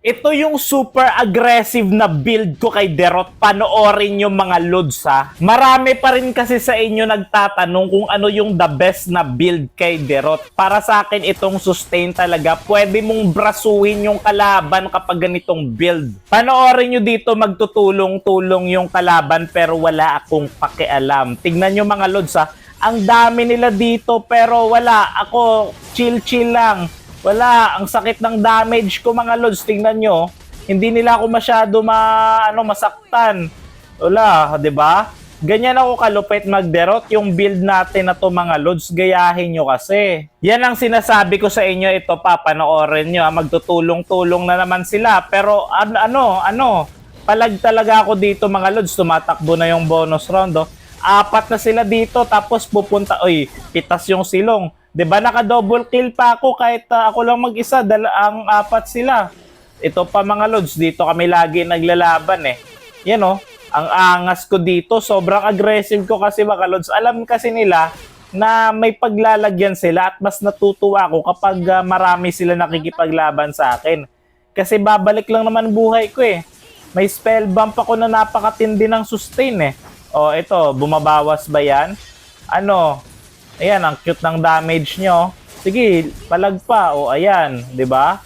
Ito yung super aggressive na build ko kay Derot. Panoorin yung mga loads ha. Marami pa rin kasi sa inyo nagtatanong kung ano yung the best na build kay Derot. Para sa akin itong sustain talaga. Pwede mong brasuhin yung kalaban kapag ganitong build. Panoorin nyo dito, magtutulong-tulong yung kalaban pero wala akong pakialam. Tignan nyo mga loads ha. Ang dami nila dito pero wala. Ako chill-chill lang. Wala, ang sakit ng damage ko mga lods. Tingnan nyo, hindi nila ako masyado masaktan. Wala, 'di ba? Ganyan ako kalupit magderot yung build natin na to mga lods. Gayahin nyo kasi. Yan ang sinasabi ko sa inyo. Ito pa, panoorin nyo. Magtutulong-tulong na naman sila. Pero palag talaga ako dito mga lods. Tumatakbo na yung bonus round. Oh. 4 na sila dito. Tapos pupunta, pitas yung silong. 'Di ba naka-double kill pa ako kahit ako lang mag-isa, ang 4 sila. Ito pa mga lods, dito kami lagi naglalaban eh. Yan oh, ang angas ko dito, sobrang aggressive ko kasi mga lods. Alam kasi nila na may paglalagyan sila at mas natutuwa ako kapag marami sila nakikipaglaban sa akin. Kasi babalik lang naman buhay ko eh. May spell bump ako na napakatindi ng sustain eh. Oh, ito, bumabawas ba yan? Ayan, ang cute ng damage nyo. Sige, palag pa. O, ayan, 'di ba?